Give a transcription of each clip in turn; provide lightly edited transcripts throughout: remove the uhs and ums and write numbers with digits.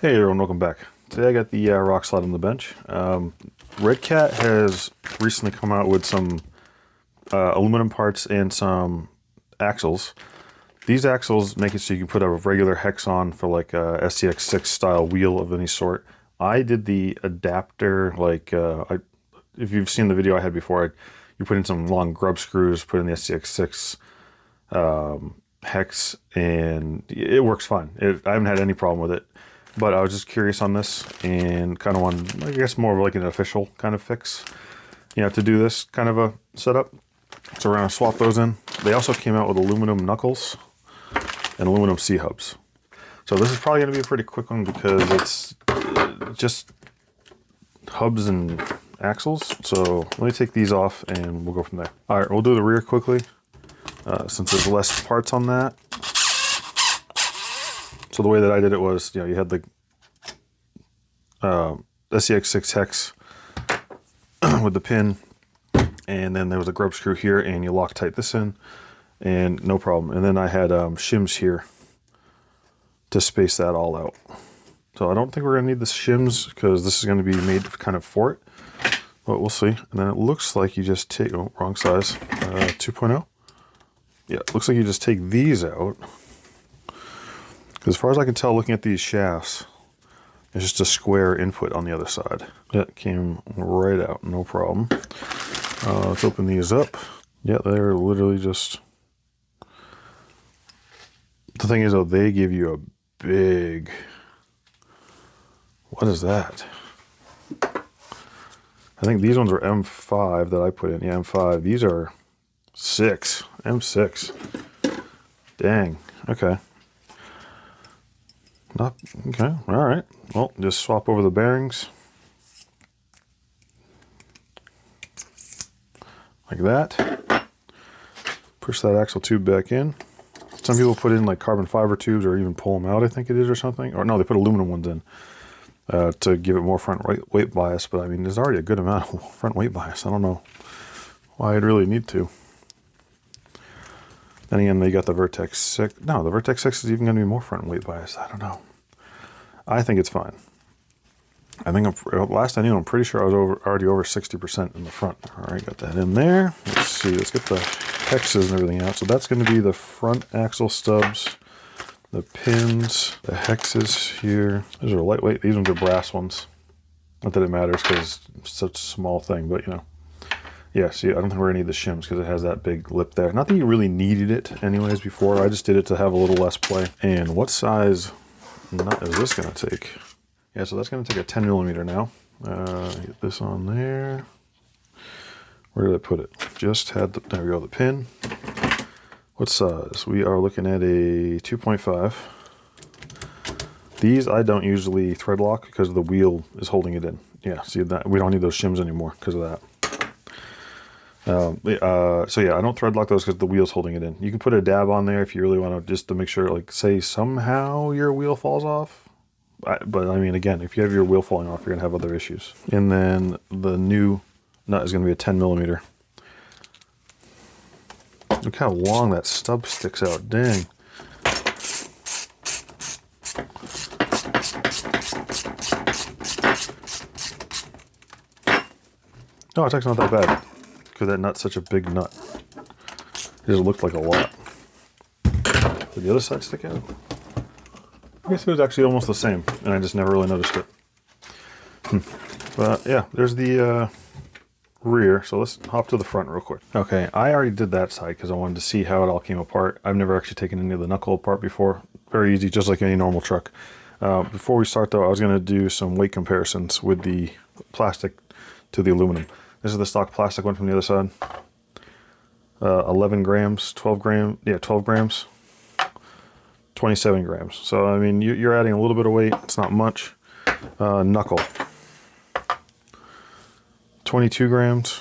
Hey everyone, welcome back. Today I got the Rockslide on the bench. Redcat has recently come out with some aluminum parts and some axles. These axles make it so you can put a regular hex on for like a SCX6 style wheel of any sort. I did the adapter, like if you've seen the video I had before, you put in some long grub screws, put in the SCX6 hex, and it works fine. I haven't had any problem with it. But I was just curious on this and kind of wanted, I guess, more of like an official kind of fix, to do this kind of a setup. So we're going to swap those in. They also came out with aluminum knuckles and aluminum C-hubs. So this is probably going to be a pretty quick one because it's just hubs and axles. So let me take these off and we'll go from there. All right, we'll do the rear quickly since there's less parts on that. So the way that I did it was, you had the SCX6 hex with the pin, and then there was a grub screw here, and you Loctite this in, and no problem. And then I had shims here to space that all out. So I don't think we're going to need the shims because this is going to be made kind of for it, but we'll see. And then it looks like you just take, oh, wrong size, 2.0. Yeah, it looks like you just take these out. As far as I can tell, looking at these shafts, it's just a square input on the other side. That came right out, no problem. Let's open these up. Yeah, they're literally just... The thing is, though, they give you a big... What is that? I think these ones are M5 that I put in. Yeah, M5. These are 6. M6. Dang. Okay. Okay, all right. Well, just swap over the bearings. Like that. Push that axle tube back in. Some people put in like carbon fiber tubes or even pull them out, I think it is, or something. Or no, they put aluminum ones in to give it more front weight bias. But I mean, there's already a good amount of front weight bias. I don't know why I'd really need to. Then again, they got the Vertex 6. No, the Vertex 6 is even going to be more front weight bias. I don't know. I think it's fine. I think last I knew, I'm pretty sure I was already over 60% in the front. All right, got that in there. Let's see, let's get the hexes and everything out. So that's going to be the front axle stubs, the pins, the hexes here. Those are lightweight. These ones are brass ones. Not that it matters because it's such a small thing, but yeah, see, I don't think we're gonna need the shims because it has that big lip there. Not that you really needed it anyways before. I just did it to have a little less play. And what size nut is this gonna take? Yeah, so that's gonna take a 10 millimeter now. Get this on there. Where did I put it? Just had the, there we go, the pin. What size? We are looking at a 2.5. These I don't usually thread lock because the wheel is holding it in. Yeah, see that? We don't need those shims anymore because of that. So yeah, I don't thread lock those because the wheel's holding it in. You can put a dab on there if you really want to, just to make sure, like, say somehow your wheel falls off. But I mean, again, if you have your wheel falling off, you're gonna have other issues. And then the new nut is gonna be a 10 millimeter. Look how long that stub sticks out. Dang. No, it's actually not that bad. Because that nut's such a big nut. It just looked like a lot. Did the other side stick out? I guess it was actually almost the same, and I just never really noticed it. But yeah, there's the rear. So let's hop to the front real quick. Okay, I already did that side because I wanted to see how it all came apart. I've never actually taken any of the knuckle apart before. Very easy, just like any normal truck. Before we start though, I was going to do some weight comparisons with the plastic to the aluminum. This is the stock plastic one from the other side. 11 grams, 12 grams, yeah, 12 grams, 27 grams. So, I mean, you're adding a little bit of weight. It's not much. Knuckle, 22 grams,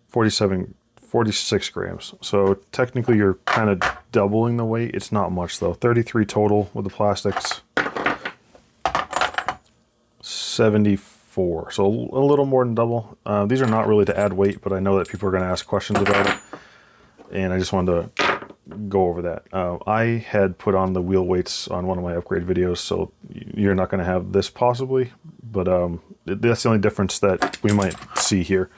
46 grams. So technically you're kind of doubling the weight. It's not much though. 33 total with the plastics. 74, so a little more than double. These are not really to add weight, but I know that people are going to ask questions about it, and I just wanted to go over that. I had put on the wheel weights on one of my upgrade videos, so you're not going to have this possibly, but that's the only difference that we might see here.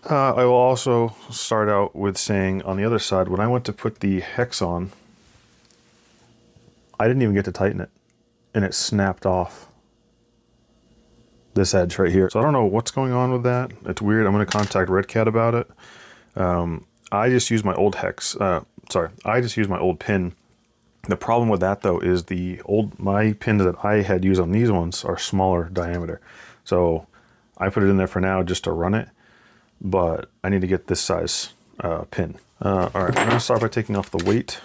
I will also start out with saying on the other side, when I went to put the hex on, I didn't even get to tighten it, and it snapped off this edge right here. So I don't know what's going on with that. It's weird. I'm going to contact Redcat about it. I just used my old hex. I just used my old pin. The problem with that though is my pins that I had used on these ones are smaller diameter. So I put it in there for now just to run it, but I need to get this size pin. All right, I'm going to start by taking off the weight.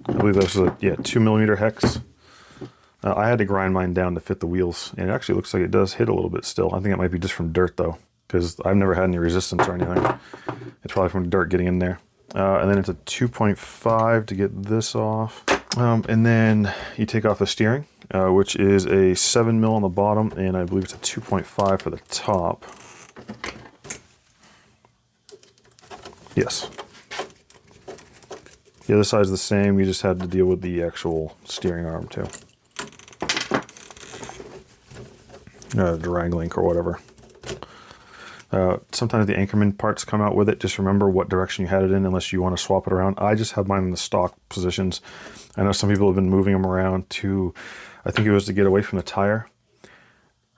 I believe this is a 2mm hex. I had to grind mine down to fit the wheels, and it actually looks like it does hit a little bit still. I think it might be just from dirt though, because I've never had any resistance or anything. It's probably from dirt getting in there. And then it's a 2.5 to get this off. And then you take off the steering, which is a 7mm on the bottom, and I believe it's a 2.5 for the top. Yes. The other side's the same, you just had to deal with the actual steering arm too. Drag link or whatever. Sometimes the Anchorman parts come out with it. Just remember what direction you had it in unless you want to swap it around. I just have mine in the stock positions. I know some people have been moving them around to, I think it was to get away from the tire.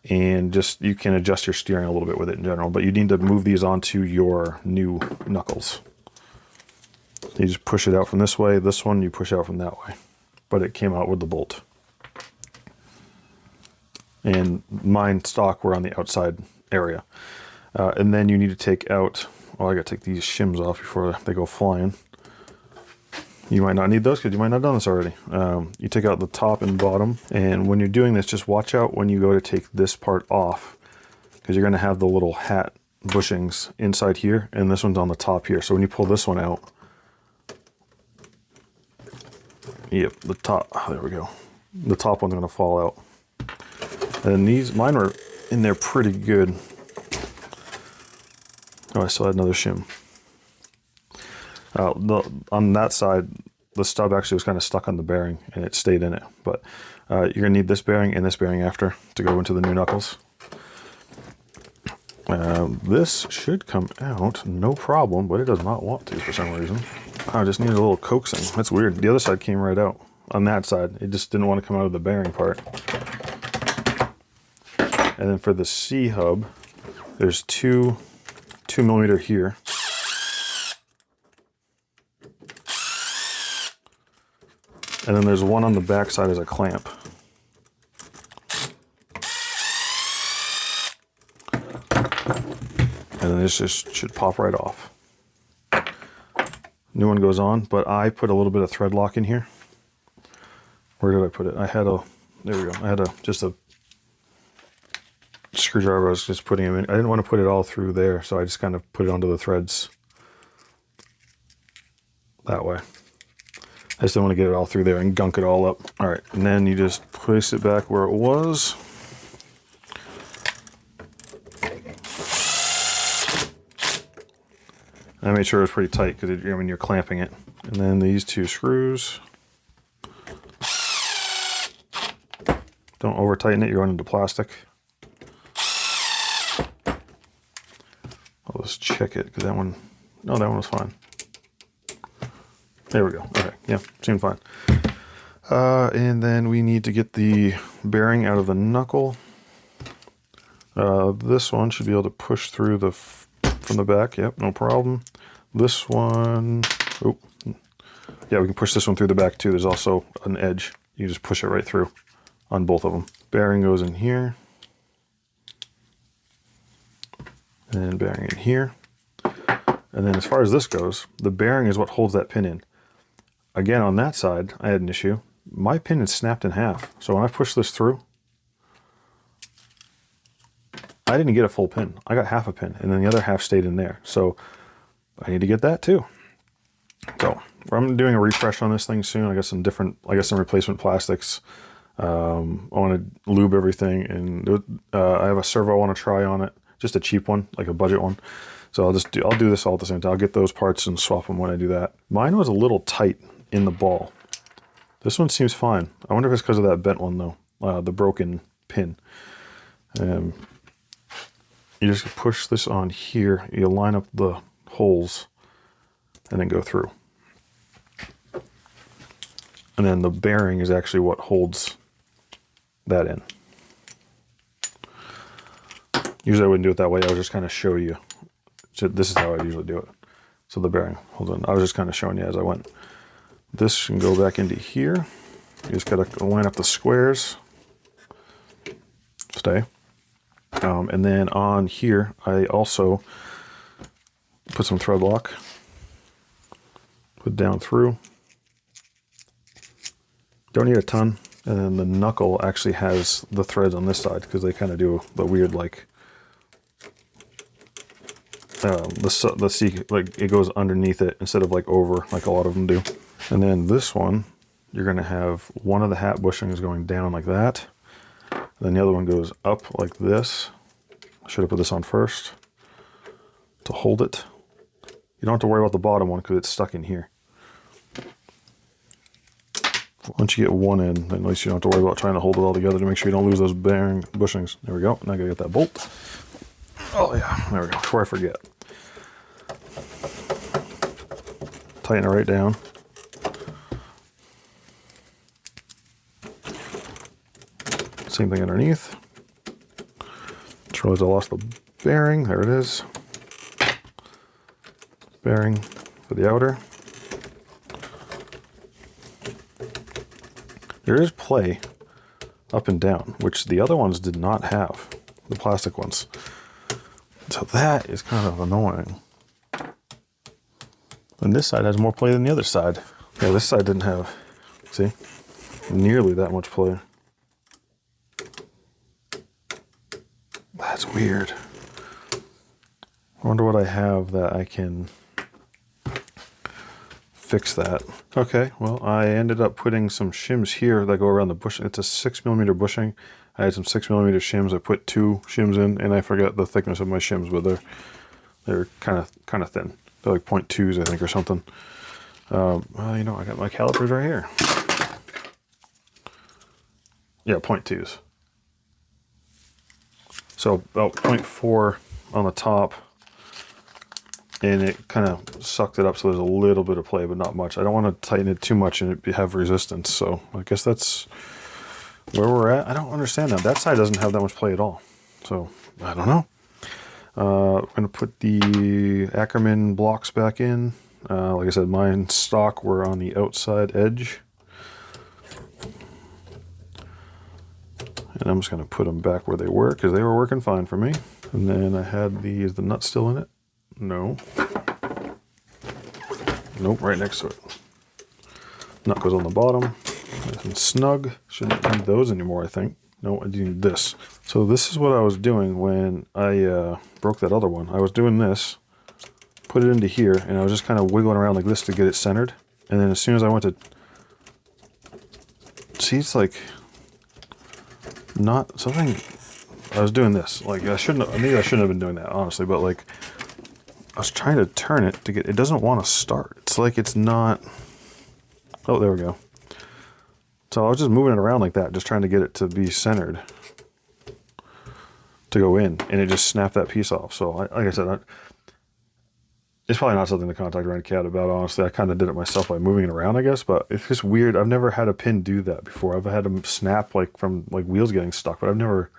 And just, you can adjust your steering a little bit with it in general, but you need to move these onto your new knuckles. You just push it out from this way. This one you push out from that way. But it came out with the bolt. And mine stock were on the outside area. And then you need to take out, well, I gotta take these shims off before they go flying. You might not need those because you might not have done this already. You take out the top and bottom, and when you're doing this, just watch out when you go to take this part off, because you're gonna have the little hat bushings inside here, and this one's on the top here. So when you pull this one out, yep, the top, there we go. The top one's gonna fall out. And these, mine were in there pretty good. Oh, I still had another shim. On that side, the stub actually was kind of stuck on the bearing and it stayed in it. But you're gonna need this bearing and this bearing after to go into the new knuckles. This should come out no problem, but it does not want to for some reason. I just needed a little coaxing. That's weird. The other side came right out. On that side, it just didn't want to come out of the bearing part. And then for the C hub, there's 2mm here. And then there's one on the back side as a clamp. And then this just should pop right off. New one goes on, but I put a little bit of thread lock in here. Where did I put it? I had a, there we go. I had just a screwdriver. I was just putting them in. I didn't want to put it all through there, so I just kind of put it onto the threads that way. I just didn't want to get it all through there and gunk it all up. All right, and then you just place it back where it was. I made sure it was pretty tight because I mean, you're clamping it. And then these two screws. Don't over tighten it, you're going into plastic. I'll just check it because that one, no, that one was fine. There we go. Okay, yeah, seemed fine. And then we need to get the bearing out of the knuckle. This one should be able to push through the from the back. Yep, no problem. This one, oh, yeah, we can push this one through the back too. There's also an edge. You just push it right through on both of them. Bearing goes in here. And bearing in here. And then as far as this goes, the bearing is what holds that pin in. Again, on that side, I had an issue. My pin is snapped in half. So when I push this through, I didn't get a full pin. I got half a pin, and then the other half stayed in there. So I need to get that too. So I'm doing a refresh on this thing soon. I got some replacement plastics. I want to lube everything, and I have a servo I want to try on it. just a cheap one, like a budget one. So I'll do this all at the same time. I'll get those parts and swap them when I do that. Mine was a little tight in the ball. This one seems fine. I wonder if it's because of that bent one though, the broken pin. You just push this on here. You line up the holes and then go through. And then the bearing is actually what holds that in. Usually I wouldn't do it that way. I would just kind of show you. So this is how I usually do it. So the bearing, hold on. I was just kind of showing you as I went. This can go back into here. You just gotta line up the squares. Stay. And then on here, I also put some thread lock. Put down through. Don't need a ton. And then the knuckle actually has the threads on this side because they kind of do the weird like the C, like it goes underneath it instead of like over like a lot of them do. And then this one, you're going to have one of the hat bushings going down like that. And then the other one goes up like this. I should have put this on first to hold it. You don't have to worry about the bottom one because it's stuck in here. Once you get one in, then at least you don't have to worry about trying to hold it all together to make sure you don't lose those bearing bushings. There we go. Now I gotta get that bolt. Oh yeah, there we go, before I forget. Tighten it right down. Same thing underneath. Just realized I lost the bearing. There it is. Bearing for the outer. There is play up and down, which the other ones did not have, the plastic ones. So that is kind of annoying. And this side has more play than the other side. Yeah, this side didn't have, see, nearly that much play. That's weird. I wonder what I have that I can fix that. Okay, well, I ended up putting some shims here that go around the bushing. It's a 6mm bushing. I had some 6mm shims. I put 2 shims in, and I forget the thickness of my shims, but they're kind of thin. They're like 0.2s, I think, or something. Well, you know, I got my calipers right here. Yeah, 0.2s. So about 0.4 on the top, and it kind of sucked it up, so there's a little bit of play, but not much. I don't want to tighten it too much and it have resistance, so I guess that's where we're at. I don't understand that. That side doesn't have that much play at all, so I don't know. I'm going to put the Ackerman blocks back in. Like I said, mine stock were on the outside edge. And I'm just going to put them back where they were because they were working fine for me. And then I had is the nut still in it? No. Nope, right next to it. Nut goes on the bottom. Nice and snug. Shouldn't need those anymore, I think. No, I do need this. So this is what I was doing when I broke that other one. I was doing this, put it into here, and I was just kind of wiggling around like this to get it centered. And then as soon as I went to... See, it's like... not something... I was doing this. Like, maybe I shouldn't have been doing that, honestly, but like... I was trying to turn it to get... It doesn't want to start. It's like it's not... Oh, there we go. So I was just moving it around like that, just trying to get it to be centered to go in, and it just snapped that piece off. So like I said, it's probably not something to contact Redcat about, honestly. I kind of did it myself by moving it around, I guess, but it's just weird. I've never had a pin do that before. I've had them snap like from like wheels getting stuck, but I've never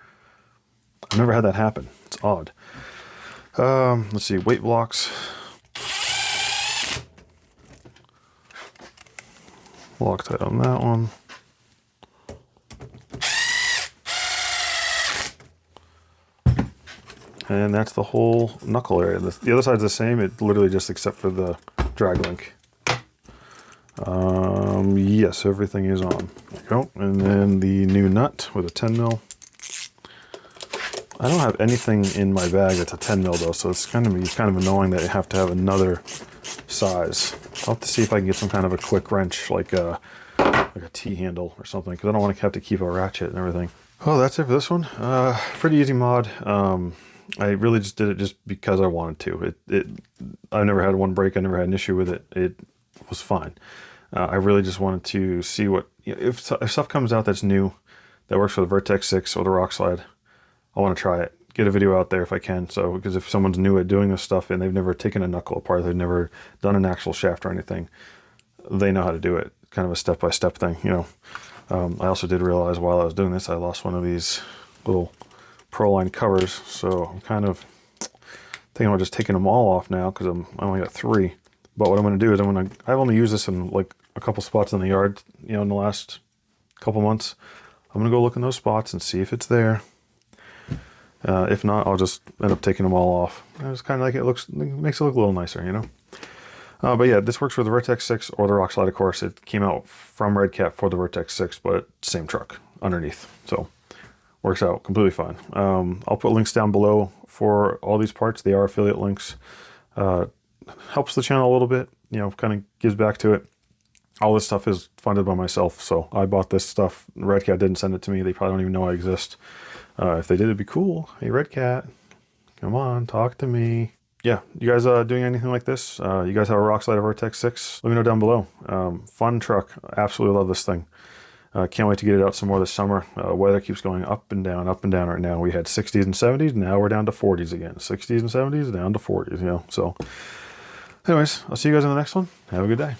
had that happen. It's odd. Let's see, weight blocks. Loctite on that one. And that's the whole knuckle area. The other side's the same, it literally just except for the drag link. Yes, everything is on. There you go. And then the new nut with a 10 mil. I don't have anything in my bag that's a 10 mil though, so it's going to be kind of annoying that I have to have another size. I'll have to see if I can get some kind of a quick wrench, like a T-handle or something, because I don't want to have to keep a ratchet and everything. Oh, that's it for this one. Pretty easy mod. I really just did it just because I wanted to. I never had one break. I never had an issue with it. It was fine. I really just wanted to see what, if stuff comes out that's new, that works for the Vertex 6 or the Rockslide, I want to try it. Get a video out there if I can. So, because if someone's new at doing this stuff and they've never taken a knuckle apart, they've never done an actual shaft or anything, they know how to do it. Kind of a step-by-step thing, you know. I also did realize while I was doing this, I lost one of these little Proline covers. So I'm kind of thinking about just taking them all off now because I only got 3. But what I'm going to do is I've only used this in like a couple spots in the yard, you know, in the last couple months. I'm going to go look in those spots and see if it's there. If not, I'll just end up taking them all off. It's kind of like it makes it look a little nicer, you know. But yeah, this works for the Vertex 6 or the Rockslide, of course. It came out from Redcat for the Vertex 6, but same truck underneath. So works out completely fine. I'll put links down below for all these parts. They are affiliate links. Helps the channel a little bit, you know, kind of gives back to it. All this stuff is funded by myself, so I bought this stuff. Redcat didn't send it to me. They probably don't even know I exist. If they did, it'd be cool. Hey, Redcat, come on, talk to me. Yeah, you guys doing anything like this? You guys have a Rockslide or Vertex 6? Let me know down below. Fun truck. Absolutely love this thing. Can't wait to get it out some more this summer. Weather keeps going up and down right now. We had 60s and 70s. Now we're down to 40s again. 60s and 70s, down to 40s, you know. So anyways, I'll see you guys in the next one. Have a good day.